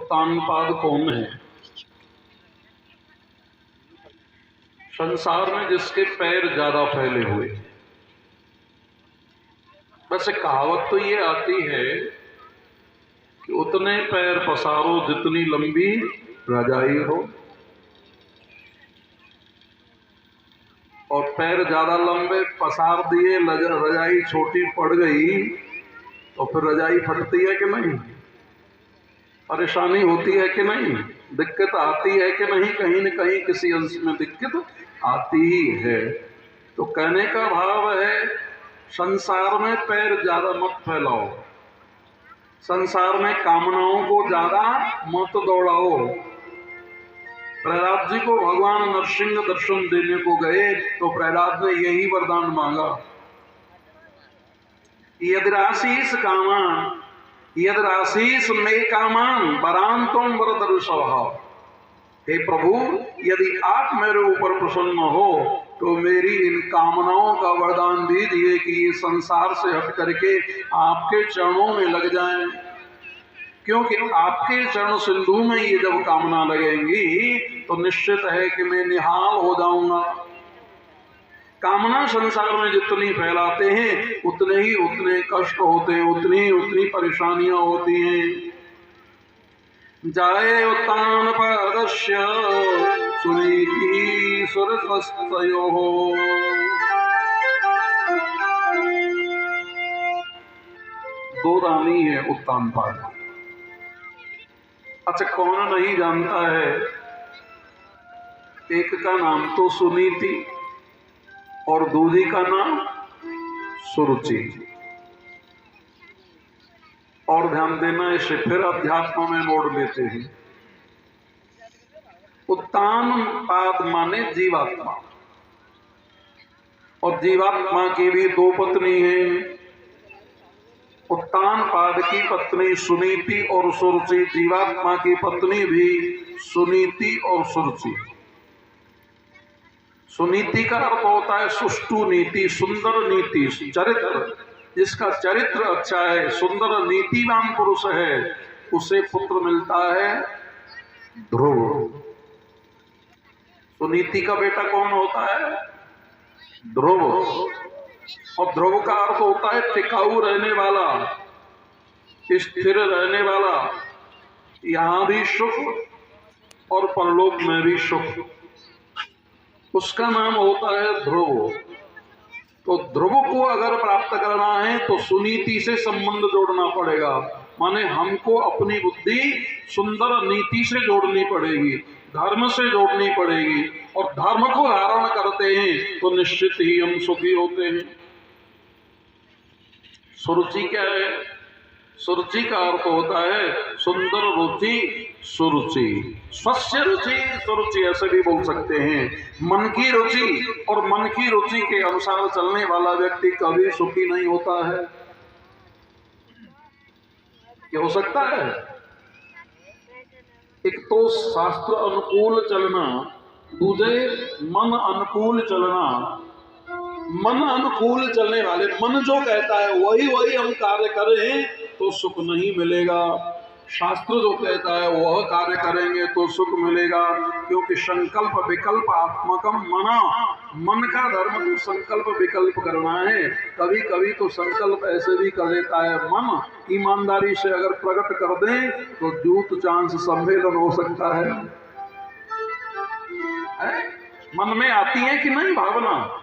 उत्तानपाद कौन है? संसार में जिसके पैर ज्यादा फैले हुए। वैसे कहावत तो ये आती है कि उतने पैर पसारो जितनी लंबी रजाई हो, और पैर ज्यादा लंबे पसार दिए, रजाई छोटी पड़ गई तो फिर रजाई फटती है कि नहीं? परेशानी होती है कि नहीं? दिक्कत आती है कि नहीं? कहीं न कहीं किसी अंश में दिक्कत आती ही है। तो कहने का भाव है, संसार में पैर ज्यादा मत फैलाओ, संसार में कामनाओं को ज्यादा मत दौड़ाओ। प्रहलाद जी को भगवान नरसिंह दर्शन देने को गए तो प्रहलाद ने यही वरदान मांगा, यद्राशीष कामान यद्राशीष मे कामान वरांतों वरदर्शः। हे प्रभु, यदि आप मेरे ऊपर प्रसन्न हो तो मेरी इन कामनाओं का वरदान दीजिए कि ये संसार से हट करके आपके चरणों में लग जाएं, क्योंकि आपके चरण सिंधु में ये जब कामना लगेंगी तो निश्चित है कि मैं निहाल हो जाऊंगा। कामना संसार में जितनी फैलाते हैं उतने कष्ट होते हैं, उतनी परेशानियां होती हैं। जाये उत्तानपादस्य सुनीति सुरतस्तयोः। दो रानी है उत्तानपाद। अच्छा, कौन नहीं जानता है? एक का नाम तो सुनीति और दूसरी का नाम सुरुचि। और ध्यान देना, इसे फिर अध्यात्म में मोड़ लेते हैं। उत्तानपाद माने जीवात्मा, और जीवात्मा की भी दो पत्नी हैं। उत्तानपाद की पत्नी सुनीति और सुरुचि, जीवात्मा की पत्नी भी सुनीति और सुरुचि। सुनीति का अर्थ होता है सुष्टु नीति, सुंदर नीति, चरित्र। जिसका चरित्र अच्छा है, सुंदर नीतिवान पुरुष है, उसे पुत्र मिलता है ध्रुव। सुनीति का बेटा कौन होता है? ध्रुव। और ध्रुव का अर्थ होता है टिकाऊ रहने वाला, स्थिर रहने वाला, यहां भी सुख और परलोक में भी सुख, उसका नाम होता है ध्रुव। तो ध्रुव को अगर प्राप्त करना है तो सुनीति से संबंध जोड़ना पड़ेगा, माने हमको अपनी बुद्धि सुंदर नीति से जोड़नी पड़ेगी, धर्म से जोड़नी पड़ेगी, और धर्म को धारण करते हैं तो निश्चित ही हम सुखी होते हैं। सुरुचि क्या है? सुरुचि का अर्थ होता है सुंदर रुचि, सुरुचि। स्वस्य रुचि सुरुचि ऐसे भी बोल सकते हैं। मन की रुचि और मन की रुचि के अनुसार चलने वाला व्यक्ति कभी सुखी नहीं होता है। क्या हो सकता है? एक तो शास्त्र अनुकूल चलना, दूसरे मन अनुकूल चलना। मन अनुकूल चलने वाले, मन जो कहता है वही हम कार्य करें तो सुख नहीं मिलेगा। शास्त्र जो कहता है वह कार्य करेंगे तो सुख मिलेगा, क्योंकि संकल्प विकल्प आत्मकम मना। मन का धर्म तो संकल्प विकल्प करना है। कभी कभी तो संकल्प ऐसे भी कर देता है मन, ईमानदारी से अगर प्रकट कर दें तो जूत चांस सम्मेलन हो सकता है। मन में आती है कि नहीं भावना?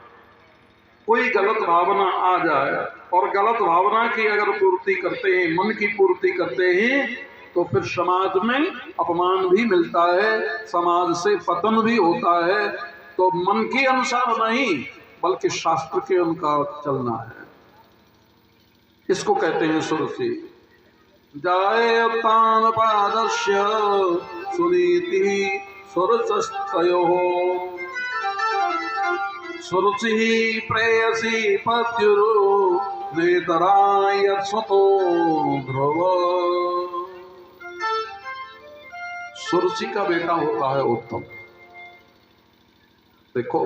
कोई गलत भावना आ जाए और गलत भावना की अगर पूर्ति करते हैं, मन की पूर्ति करते हैं, तो फिर समाज में अपमान भी मिलता है, समाज से पतन भी होता है। तो मन के अनुसार नहीं बल्कि शास्त्र के अनुसार चलना है। इसको कहते हैं सुरुचि। जाये उत्तानपादस्य सुनीति सुरतस्तयोः। सुरुचि प्रेयसी पत्युरु नेतराय यत्सतो ध्रुव। सुरुचि का बेटा होता है उत्तम। देखो,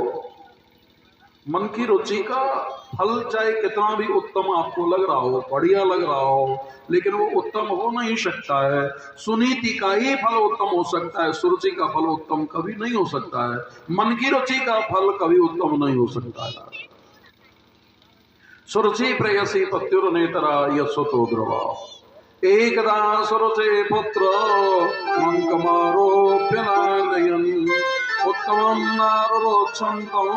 मन की रुचि का फल चाहे कितना भी उत्तम आपको लग रहा हो, बढ़िया लग रहा हो, लेकिन वो उत्तम हो नहीं सकता है। सुनीति का ही फल उत्तम हो सकता है, सुरुचि का फल उत्तम कभी नहीं हो सकता है। मन की रुचि का फल कभी उत्तम नहीं हो सकता है। सुरुचि प्रेयसी पत्युर्नेतरा यस्वतो ध्रुवा एकदा सुरुचे पुत्र मंकमारोप्य नागयन् उत्तमं नारोक्षन्तं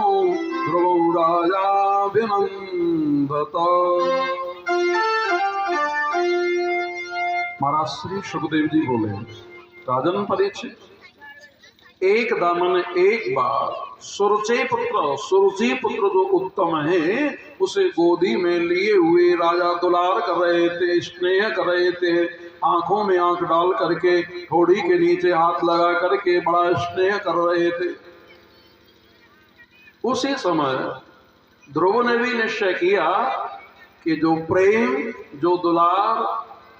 ध्रुवो राजाभिनन्दत। महाराज श्री सुखदेव जी बोले, राजन परीक्षित, एक दामन एक बार सुरुचि पुत्र जो उत्तम है उसे गोदी में लिए हुए राजा दुलार कर रहे थे, स्नेह कर रहे थे, आंखों में आंख डाल करके थोड़ी के नीचे हाथ लगा करके बड़ा स्नेह कर रहे थे। उसी समय ध्रुव ने भी निश्चय किया कि जो प्रेम जो दुलार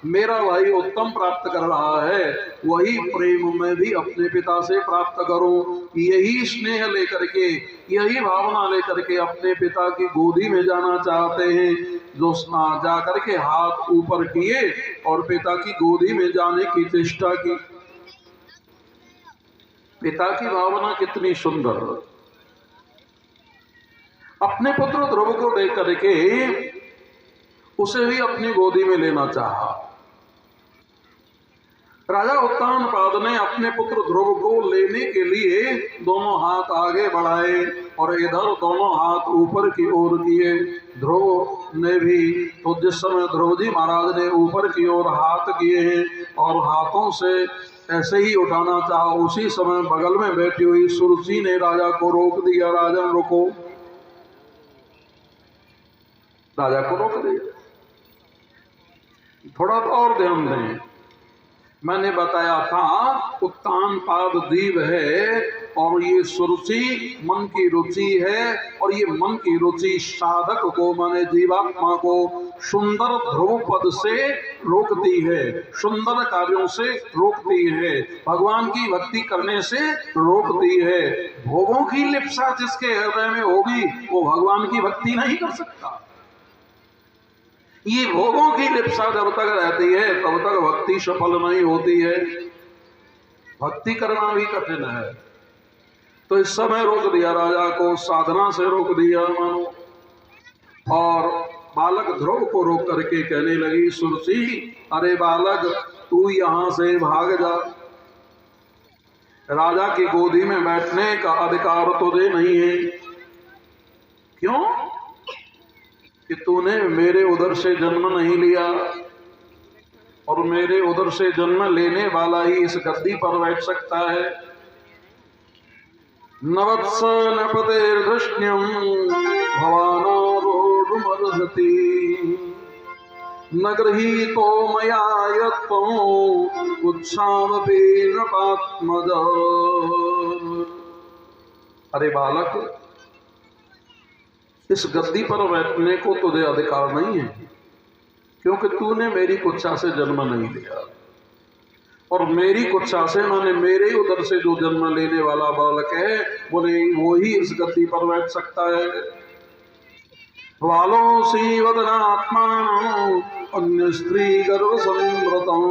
मेरा भाई उत्तम प्राप्त कर रहा है वही प्रेम मैं भी अपने पिता से प्राप्त करूं। यही स्नेह लेकर के, यही भावना लेकर के अपने पिता की गोदी में जाना चाहते हैं। जो जा करके हाथ ऊपर किए और पिता की गोदी में जाने की चेष्टा की। पिता की भावना कितनी सुंदर, अपने पुत्र ध्रुव को देख करके उसे भी अपनी गोदी में लेना चाहा। राजा उत्तानपाद ने अपने पुत्र ध्रुव को लेने के लिए दोनों हाथ आगे बढ़ाए और इधर दोनों हाथ ऊपर की ओर किए। ध्रुव ने भी, तो जिस समय ध्रुव जी महाराज ने ऊपर की ओर हाथ किए हैं और हाथों से ऐसे ही उठाना चाहा, उसी समय बगल में बैठी हुई सुरुचि ने राजा को रोक दिया। राजन रुको, राजा को रोक दिया। थोड़ा और ध्यान दें, मैंने बताया था उत्तानपाद द्वीप है और ये सुरुचि मन की रुचि है और ये मन की रुचि साधक को माने जीवात्मा को सुंदर ध्रुव पद से रोकती है, सुंदर कार्यों से रोकती है, भगवान की भक्ति करने से रोकती है। भोगों की लिप्सा जिसके हृदय में होगी वो भगवान की भक्ति नहीं कर सकता। ये भोगों की लिप्सा जब तक रहती है तब तक भक्ति सफल नहीं होती है, भक्ति करना भी कठिन है। तो इस समय रोक दिया राजा को, साधना से रोक दिया मानो, और बालक ध्रुव को रोक करके कहने लगी, सुरुचि अरे बालक तू यहां से भाग जा, राजा की गोदी में बैठने का अधिकार तुझे नहीं है। क्यों? कि तूने मेरे उदर से जन्म नहीं लिया और मेरे उदर से जन्म लेने वाला ही इस गद्दी पर बैठ सकता है। नवत्स नपतेर्धृष्ण्यं भवानारोढुमर्हति न गृहीतो मया यत्त्वं उत्साहमपि नृपात्मज। अरे बालक, इस गद्दी पर बैठने को तुझे अधिकार नहीं है, क्योंकि तूने मेरी कुच्छा से जन्म नहीं लिया और मेरी कुच्छा से माने मेरे उदर से जो जन्म लेने वाला बालक है बोले वो ही इस गद्दी पर बैठ सकता है। वालोसी वदनात्मा अन्य स्त्री गर्भ संवृतम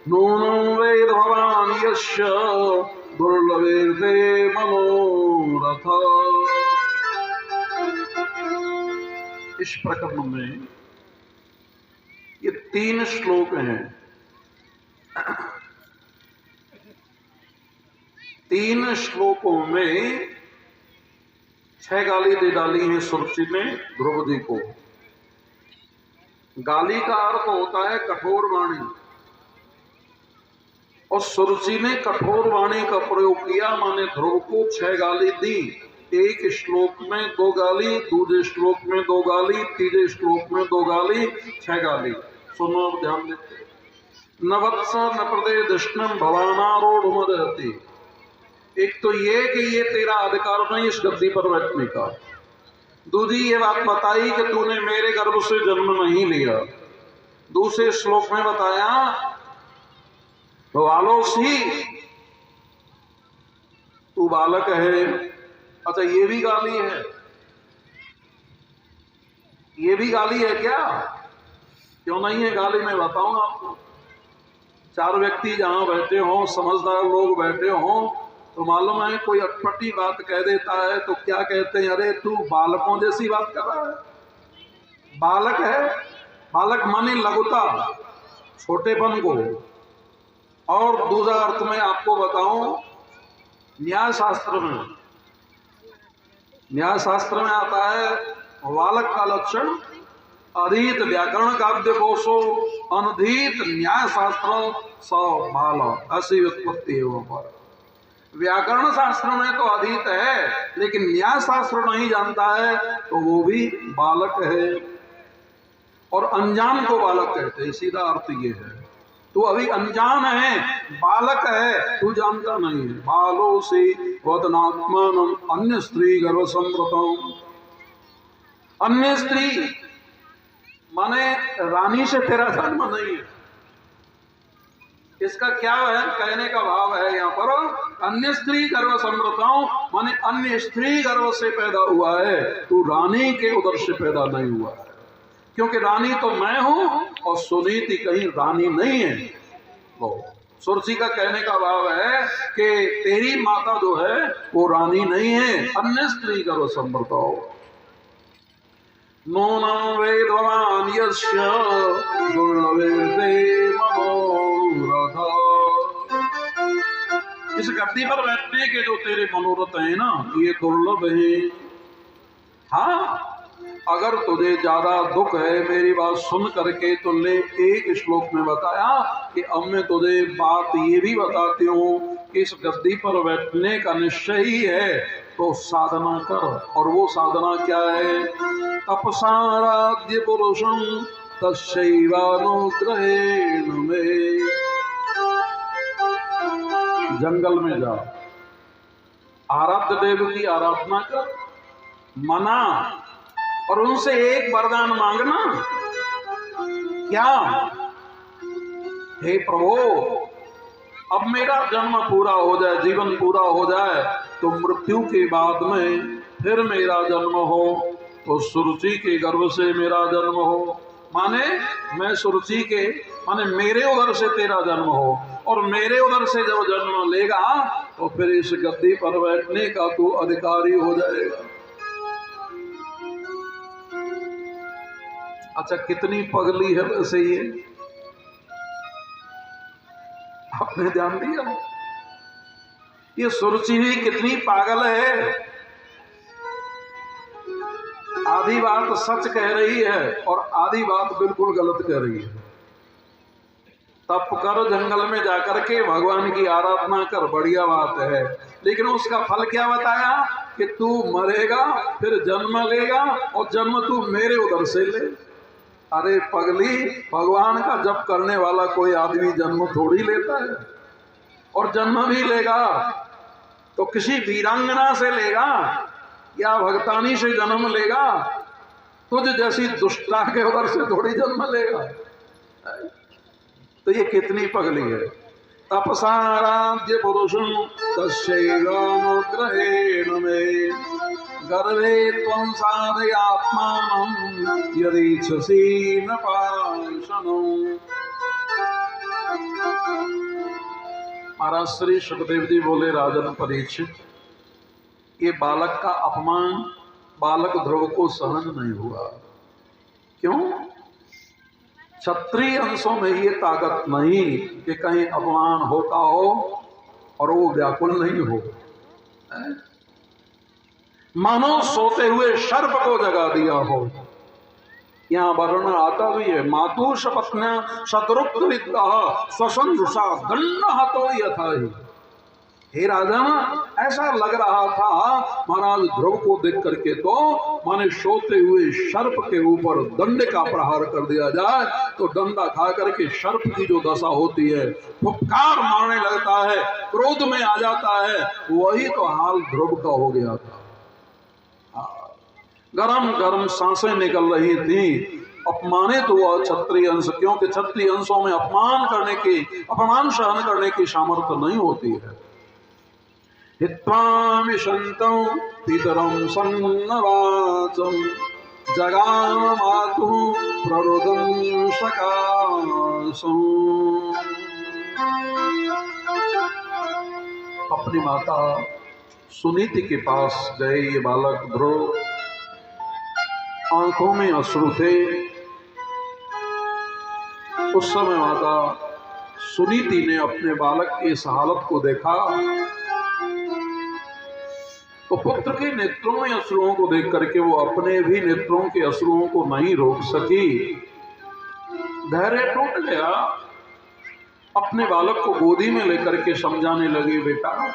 नूनं वेद भवान यस्य दुर्लभे मनोरथ। इस प्रकरण में ये 3 श्लोक हैं। 3 श्लोकों में 6 गाली दे डाली है सुरुचि ने ध्रुव जी को। गाली का अर्थ होता है कठोर वाणी, और सुरुचि ने कठोर वाणी का प्रयोग किया, माने ध्रुव को 6 गाली दी। एक श्लोक में 2 गाली, दूसरे श्लोक में 2 गाली, तीसरे श्लोक में 2 गाली, 6 गाली। सुनो अब ध्यान देते। नवत्स न प्रदे दृष्टम भवानारोढ़। एक तो ये कि ये तेरा अधिकार नहीं इस गद्दी पर बैठने का। दूसरी ये बात बताई कि तूने मेरे गर्भ से जन्म नहीं लिया। दूसरे श्लोक में बताया तो आलोसी तू बालक है। अच्छा, ये भी गाली है। ये भी गाली है क्या? क्यों नहीं है गाली, मैं बताऊंगा आपको। चार व्यक्ति जहां बैठे हों, समझदार लोग बैठे हों, तो मालूम है कोई अटपटी बात कह देता है तो क्या कहते हैं, अरे तू बालकों जैसी बात कर रहा है। बालक है, बालक माने लघुता, छोटेपन को। और दूसरा अर्थ में आपको बताऊं, न्याय शास्त्र में आता है बालक का लक्षण अधीत व्याकरण काव्य कोशो अनधीत न्याय शास्त्र स बालक, ऐसी व्युत्पत्ति है वहां पर। व्याकरण शास्त्र में तो अधीत है, लेकिन न्याय शास्त्र नहीं जानता है तो वो भी बालक है। और अनजान को बालक कहते हैं, सीधा अर्थ ये है। तू अभी अनजान है, बालक है, तू जानता नहीं है। बालो से वदनात्मान अन्य स्त्री गर्भ संप्रतम। अन्य स्त्री माने रानी से तेरा जन्म नहीं है। इसका क्या है, कहने का भाव है यहाँ पर, अन्य स्त्री गर्भ संप्रतम माने अन्य स्त्री गर्भ से पैदा हुआ है, तू रानी के उदर से पैदा नहीं हुआ है। क्योंकि रानी तो मैं हूं और सुनीति कहीं रानी नहीं है। वो सुरसी का कहने का भाव है कि तेरी माता जो है वो रानी नहीं है, अन्य स्त्री गर्भ संप्रतम। नूनं वेदवान् यस्य दुर्लभे मनोरथ। इस गद्दी पर बैठने के जो तेरे मनोरथ हैं ना, ये दुर्लभ है। हाँ, अगर तुझे ज्यादा दुख है मेरी बात सुन करके, तो ले एक श्लोक में बताया कि अब मैं तुझे बात ये भी बताती हूँ कि इस गद्दी पर बैठने का निश्चय ही है तो साधना कर। और वो साधना क्या है? तपसाराध्य पुरुषं तस्यैवानुग्रहेण मे। जंगल में जा, आराध्य देव की आराधना कर, मना, और उनसे एक वरदान मांगना। क्या? हे प्रभु, अब मेरा जन्म पूरा हो जाए, जीवन पूरा हो जाए, तो मृत्यु के बाद में फिर मेरा जन्म हो, तो सुरुचि के गर्भ से मेरा जन्म हो। माने मैं सुरुचि के, माने मेरे उधर से तेरा जन्म हो, और मेरे उधर से जब जन्म लेगा तो फिर इस गद्दी पर बैठने का तू अधिकारी हो जाएगा। अच्छा, कितनी पगली है वैसे ये, आपने ध्यान दिया? ये सुरुचि भी कितनी पागल है। आधी बात सच कह रही है और आधी बात बिल्कुल गलत कह रही है। तप कर, जंगल में जाकर के भगवान की आराधना कर, बढ़िया बात है, लेकिन उसका फल क्या बताया कि तू मरेगा, फिर जन्म लेगा, और जन्म तू मेरे उधर से ले। अरे पगली, भगवान का जप करने वाला कोई आदमी जन्म थोड़ी लेता है, और जन्म भी लेगा तो किसी वीरांगना से लेगा या भगतानी से जन्म लेगा, तुझ जैसी दुष्टा के उधर से थोड़ी जन्म लेगा। तो ये कितनी पगली है। तपसाराध्य पुरुषं तस्यैवानुग्रहेण मे गर्भे त्वं साधयात्मानं यदीच्छसि न पाषाणम्। महाराज श्री सुखदेव जी बोले, राजन परीक्षित, ये बालक का अपमान बालक ध्रुव को सहन नहीं हुआ। क्यों? क्षत्रिय अंशों में ये ताकत नहीं कि कहीं अपमान होता हो और वो व्याकुल नहीं हो। मानो सोते हुए सर्प को जगा दिया हो। यहाँ वर्ण आता भी है, मातुष पत्न्या शत्रुक्त विद्या स्वसंसा दंड हतो यथा ही। हे राजन, ऐसा लग रहा था महाराज ध्रुव को देख करके तो माने सोते हुए सर्प के ऊपर दंड का प्रहार कर दिया जाए तो डंडा खा करके सर्प की जो दशा होती है, फुफकार मारने लगता है, क्रोध में आ जाता है, वही तो हाल ध्रुव का हो गया था। गरम गरम सांसें निकल रही थी, अपमानित हुआ क्षत्रिय अंश, क्योंकि क्षत्रिय अंशों में अपमान सहन करने की सामर्थ्य नहीं होती है। हित्वा विशन्तं पितरं सन्नवाचम् जगामातु प्ररुदं सकाशम्। अपनी माता सुनीति के पास गए ये बालक ध्रुव, आंखों में अश्रु थे। उस समय माता सुनीति ने अपने बालक की इस हालत को देखा तो पुत्र के नेत्रों में अश्रुओं को देख करके वो अपने भी नेत्रों के अश्रुओं को नहीं रोक सकी। धैर्य टूट गया। अपने बालक को गोदी में लेकर के समझाने लगी, बेटा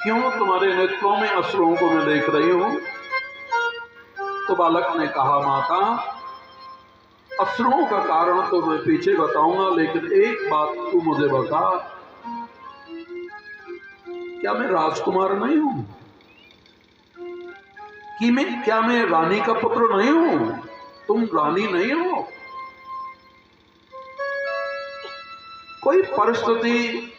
क्यों तुम्हारे नेत्रों में अश्रुओं को मैं देख रही हूं? तो बालक ने कहा, माता अश्रुओं का कारण तो मैं पीछे बताऊंगा, लेकिन एक बात तू मुझे बता, क्या मैं राजकुमार नहीं हूं? क्या मैं रानी का पुत्र नहीं हूं? तुम रानी नहीं हो? कोई परिस्थिति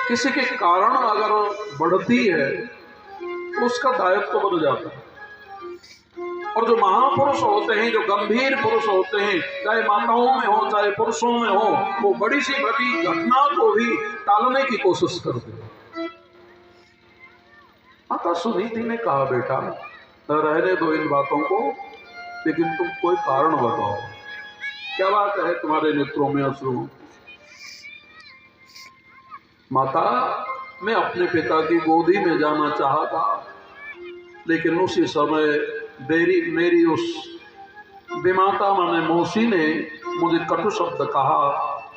किसी के कारण अगर बढ़ती है तो उसका दायित्व बन जाता है। और जो महापुरुष होते हैं, जो गंभीर पुरुष होते हैं, चाहे माताओं में हो चाहे पुरुषों में हो, वो बड़ी सी बड़ी घटना को भी टालने की कोशिश करते हैं। माता सुनीति ने कहा, बेटा रहने दो इन बातों को, लेकिन तुम कोई कारण बताओ, क्या बात है तुम्हारे नेत्रों में अश्रु? माता मैं अपने पिता की गोदी में जाना चाहा था, लेकिन उसी समय मेरी उस विमाता माने मौसी ने मुझे कटु शब्द कहा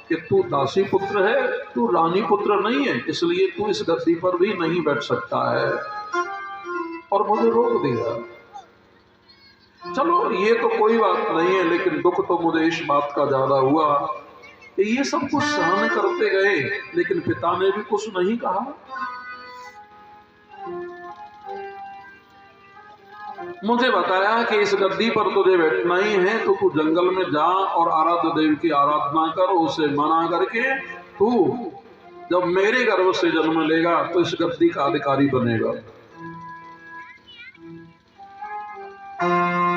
कि तू दासी पुत्र है, तू रानी पुत्र नहीं है, इसलिए तू इस गद्दी पर भी नहीं बैठ सकता है, और मुझे रोक दिया। चलो ये तो कोई बात नहीं है, लेकिन दुख तो मुझे इस बात का ज्यादा हुआ कि ये सब कुछ सहन करते गए, लेकिन पिता ने भी कुछ नहीं कहा। मुझे बताया कि इस गद्दी पर तुझे बैठना ही है तो तू जंगल में जा और आराध्य देव की आराधना कर, उसे मना करके तू जब मेरे गर्भ से जन्म लेगा तो इस गद्दी का अधिकारी बनेगा।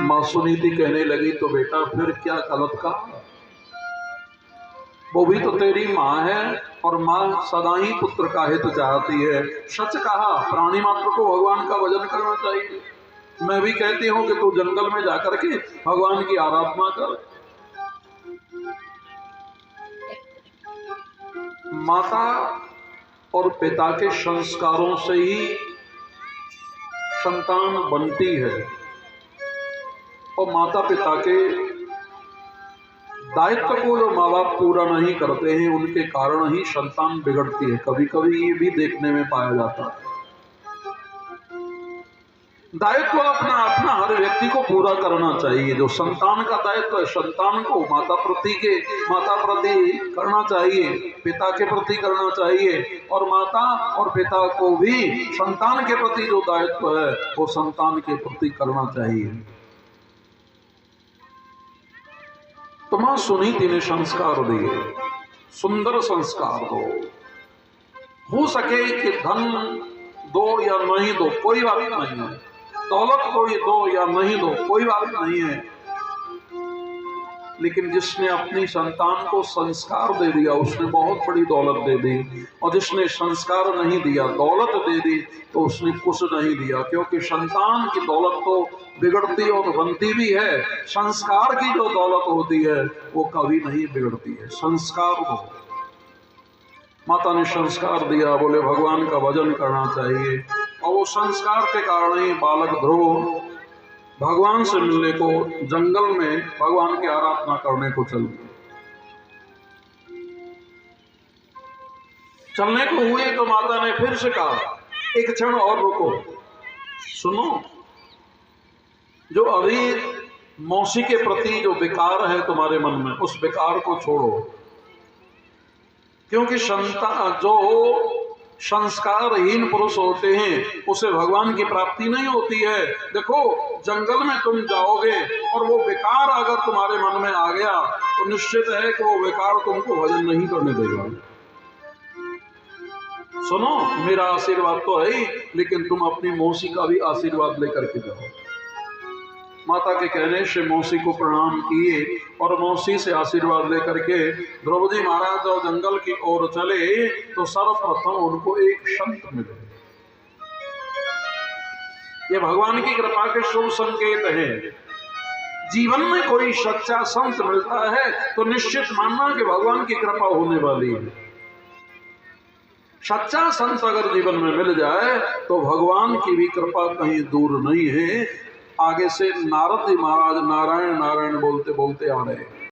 मां सुनीति कहने लगी, तो बेटा फिर क्या गलत कहा? वो भी तो तेरी माँ है, और माँ सदा ही पुत्र का हित चाहती है। सच कहा, प्राणी मात्र को भगवान का भजन करना चाहिए। मैं भी कहती हूं कि तू जंगल में जाकर के भगवान की आराधना कर। माता और पिता के संस्कारों से ही संतान बनती है, और माता पिता के दायित्व को जो माँ बाप पूरा नहीं करते हैं, उनके कारण ही संतान बिगड़ती है। कभी कभी ये भी देखने में पाया जाता है। दायित्व अपना अपना हर व्यक्ति को पूरा करना चाहिए। जो संतान का दायित्व है, संतान को माता प्रति करना चाहिए, पिता के प्रति करना चाहिए, और माता और पिता को भी संतान के प्रति जो दायित्व है वो संतान के प्रति करना चाहिए। तो मां सुनीति ने संस्कार दिए, सुंदर संस्कार दो। हो सके कि धन दो या नहीं दो कोई बात नहीं है, दौलत कोई दो या नहीं दो कोई बात नहीं है, लेकिन जिसने अपनी संतान को संस्कार दे दिया उसने बहुत बड़ी दौलत दे दी, और जिसने संस्कार नहीं दिया दौलत दे दी तो उसने कुछ नहीं दिया। क्योंकि संतान की दौलत तो बिगड़ती और बनती भी है, संस्कार की जो दौलत होती है वो कभी नहीं बिगड़ती है। संस्कार हो। माता ने संस्कार दिया, बोले भगवान का भजन करना चाहिए, और वो संस्कार के कारण ही बालक ध्रुव भगवान से मिलने को जंगल में भगवान की आराधना करने को चलने को हुए। तो माता ने फिर से कहा, एक क्षण और रुको, सुनो, जो अभी मौसी के प्रति जो विकार है तुम्हारे मन में, उस विकार को छोड़ो, क्योंकि जो संस्कारहीन पुरुष होते हैं उसे भगवान की प्राप्ति नहीं होती है। देखो, जंगल में तुम जाओगे और वो विकार अगर तुम्हारे मन में आ गया तो निश्चित है कि वो विकार तुमको भजन नहीं करने देगा। सुनो मेरा आशीर्वाद तो है ही, लेकिन तुम अपनी मौसी का भी आशीर्वाद लेकर के जाओ। माता के कहने से मौसी को प्रणाम किए और मौसी से आशीर्वाद लेकर के द्रौपदी महाराज जब जंगल की ओर चले तो सर्वप्रथम उनको एक संत मिले। ये भगवान की कृपा के शुभ संकेत है। जीवन में कोई सच्चा संत मिलता है तो निश्चित मानना कि भगवान की कृपा होने वाली है। सच्चा संत अगर जीवन में मिल जाए तो भगवान की भी कृपा कहीं दूर नहीं है। आगे से नारद जी महाराज नारायण नारायण बोलते बोलते आ रहे हैं।